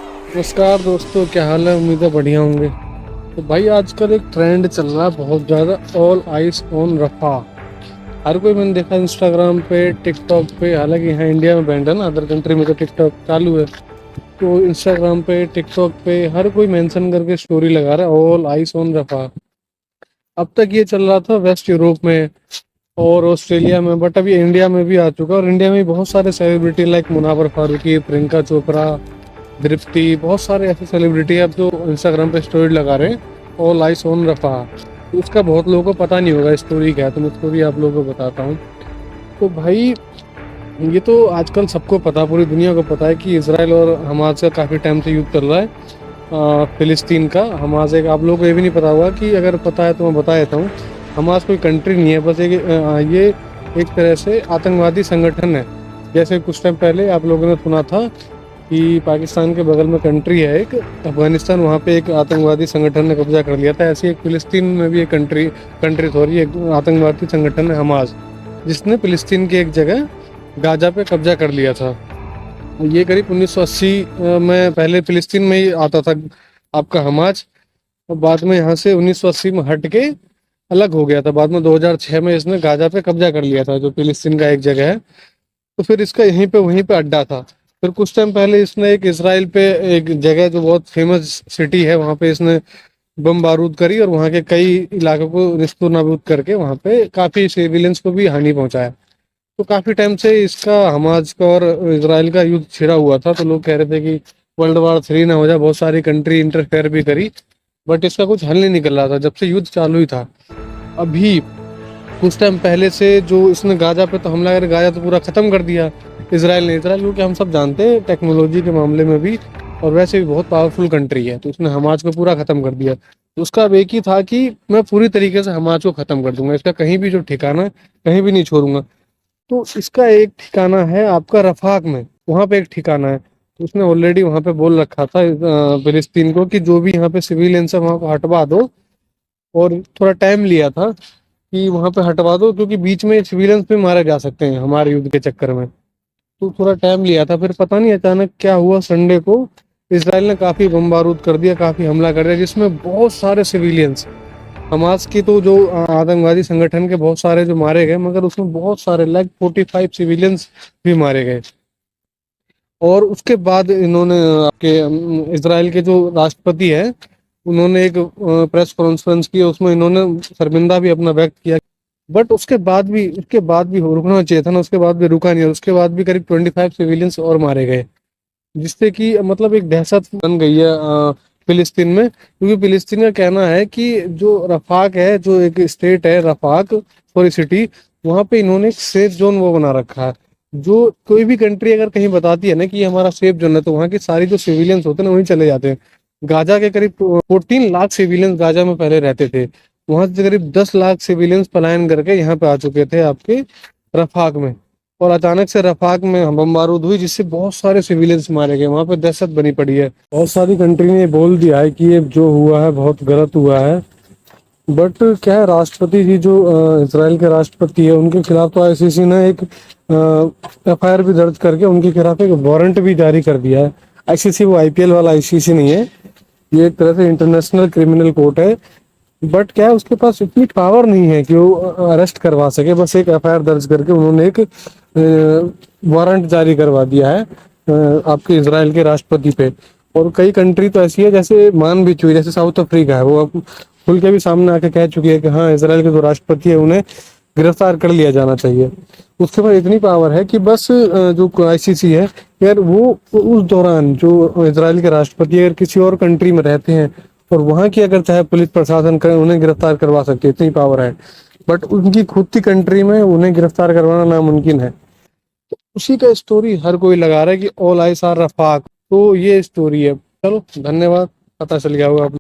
नमस्कार दोस्तों, क्या हाल है? उम्मीद है बढ़िया होंगे। तो भाई आजकल एक ट्रेंड चल रहा है बहुत ज़्यादा, ऑल आइस ऑन रफा। हर कोई मैंने देखा इंस्टाग्राम पे, टिकटॉक पे। हालांकि यहाँ इंडिया में बैंड है ना, अदर कंट्री में तो टिकटॉक चालू है। तो इंस्टाग्राम पे, टिकटॉक पे हर कोई मेंशन करके स्टोरी लगा रहा है ऑल आइस ऑन रफा। अब तक ये चल रहा था वेस्ट यूरोप में और ऑस्ट्रेलिया में, बट अभी इंडिया में भी आ चुका है। और इंडिया में भी बहुत सारे सेलिब्रिटी लाइक मुनावर फारूकी, प्रियंका चोपड़ा, दीप्ति, बहुत सारे ऐसे सेलिब्रिटी हैं अब जो इंस्टाग्राम पे स्टोरी लगा रहे हैं ऑल आइस ऑन रफा। तो उसका बहुत लोगों को पता नहीं होगा स्टोरी क्या है, तो मैं स्टोरी आप लोगों को बताता हूँ। तो भाई ये तो आजकल सबको पता, पूरी दुनिया को पता है कि इसराइल और हमास का काफ़ी टाइम से युद्ध चल रहा है। फिलिस्तीन का हमास एक, आप लोगों को ये भी नहीं पता होगा कि, अगर पता है तो मैं बता देता हूँ। हमास कोई कंट्री नहीं है, बस एक ये एक तरह से आतंकवादी संगठन है। जैसे कुछ टाइम पहले आप लोगों ने सुना था कि पाकिस्तान के बगल में कंट्री है एक अफगानिस्तान, वहाँ पे एक आतंकवादी संगठन ने कब्जा कर लिया था। ऐसे एक फिलिस्तीन में भी एक कंट्री सॉरी एक आतंकवादी संगठन है हमास, जिसने फिलिस्तीन की एक जगह गाजा पे कब्जा कर लिया था। ये करीब 1980 में पहले फिलिस्तीन में ही आता था आपका हमास, और बाद में यहाँ से 1980 में हट के अलग हो गया था। बाद में 2006 में इसने गाजा पे कब्जा कर लिया था, जो फिलिस्तीन का एक जगह है। तो फिर इसका यहीं पे वहीं पे अड्डा था। फिर कुछ टाइम पहले इसने एक इसराइल पे एक जगह जो बहुत फेमस सिटी है, वहाँ पे इसने बम बारूद करी और वहाँ के कई इलाकों को निस्तु नाबूद करके वहाँ पे काफी सिविलियंस को भी हानि पहुंचाया। तो काफी टाइम से इसका हमास का और इसराइल का युद्ध छिड़ा हुआ था। तो लोग कह रहे थे कि वर्ल्ड वार 3 ना हो जाए, बहुत सारी कंट्री इंटरफेयर भी करी, बट इसका कुछ हल नहीं निकल रहा था जब से युद्ध चालू ही था। अभी कुछ टाइम पहले से जो इसने गाजा पे तो हमला कर गाजा तो पूरा खत्म कर दिया इसराइल ने। इसराइल क्योंकि हम सब जानते हैं टेक्नोलॉजी के मामले में भी और वैसे भी बहुत पावरफुल कंट्री है, तो उसने हमास को पूरा खत्म कर दिया। तो उसका अब एक ही था कि मैं पूरी तरीके से हमास को खत्म कर दूंगा, इसका कहीं भी जो ठिकाना है कहीं भी नहीं छोड़ूंगा। तो इसका एक ठिकाना है आपका रफाक में, वहां पे एक ठिकाना है। तो उसने ऑलरेडी वहां पे बोल रखा था फिलिस्तीन को कि जो भी यहाँ पे सिविलियंस है वहां को हटवा दो। और थोड़ा टाइम लिया था कि वहां पे हटवा दो, क्योंकि बीच में सिविलियंस भी मारे जा सकते हैं हमारे युद्ध के चक्कर में। तो थोड़ा टाइम लिया था। फिर पता नहीं अचानक क्या हुआ, संडे को इसराइल ने काफी बम बारूद कर दिया, काफी हमला कर दिया, जिसमें बहुत सारे सिविलियंस, हमास की तो जो आतंकवादी संगठन के बहुत सारे जो मारे गए, मगर उसमें बहुत सारे लाइक 45 सिविलियंस भी मारे गए। और उसके बाद इन्होंने आपके इसराइल के जो राष्ट्रपति है, उन्होंने एक प्रेस कॉन्फ्रेंस की, उसमें इन्होंने शर्मिंदा भी अपना व्यक्त किया। बट उसके बाद भी रुकना चाहिए था ना, उसके बाद भी रुका नहीं, और उसके बाद भी करीब 25 सिविलियंस और मारे गए, जिससे कि मतलब एक दहशत बन गई है फिलिस्तीन में। क्योंकि फिलिस्तीन का कहना है कि जो रफाक है, जो एक स्टेट है रफाक, सॉरी सिटी, वहां पे इन्होंने एक सेफ जोन वो बना रखा है। जो कोई भी कंट्री अगर कहीं बताती है ना कि ये हमारा सेफ जोन है, तो वहाँ के सारी जो सिविलियंस होते हैं ना वहीं चले जाते हैं। गाजा के करीब 14 लाख सिविलियंस गाजा में पहले रहते थे, वहां से करीब 10 लाख सिविलियंस पलायन करके यहाँ पे आ चुके थे आपके रफाक में। और अचानक से रफाक में बमबारूद हुई, जिससे बहुत सारे सिविलियंस मारे गए, वहां पे दहशत बनी पड़ी है। बहुत सारी कंट्री ने बोल दिया है कि ये जो हुआ है बहुत गलत हुआ है। बट क्या है, राष्ट्रपति जी जो इसराइल के राष्ट्रपति है, उनके खिलाफ तो आईसीसी ने एक एफआईआर भी दर्ज करके उनके खिलाफ एक वारंट भी जारी कर दिया है। आईसीसी वो आईपीएल वाला आईसीसी नहीं है, ये एक तरह से इंटरनेशनल क्रिमिनल कोर्ट है। बट क्या है, उसके पास इतनी पावर नहीं है कि वो अरेस्ट करवा सके। बस एक एफआईआर दर्ज करके उन्होंने एक वारंट जारी करवा दिया है आपके इसराइल के राष्ट्रपति पे। और कई कंट्री तो ऐसी है जैसे मान भी चुकी, जैसे साउथ अफ्रीका है, वो अब खुल के भी सामने आके कह चुकी है कि हाँ, इसराइल के जो राष्ट्रपति है उन्हें गिरफ्तार कर लिया जाना चाहिए। उसके पास इतनी पावर है कि बस जो आईसीसी है, यार वो उस दौरान जो इसराइल के राष्ट्रपति अगर किसी और कंट्री में रहते हैं और वहां की अगर चाहे पुलिस प्रशासन करे, उन्हें गिरफ्तार करवा सकती है, इतनी पावर है। बट उनकी खुद की कंट्री में उन्हें गिरफ्तार करवाना नामुमकिन है। उसी का स्टोरी हर कोई लगा रहा है कि ऑल आइस आर रफाक। तो ये स्टोरी है। चलो, धन्यवाद, पता चल गया होगा आप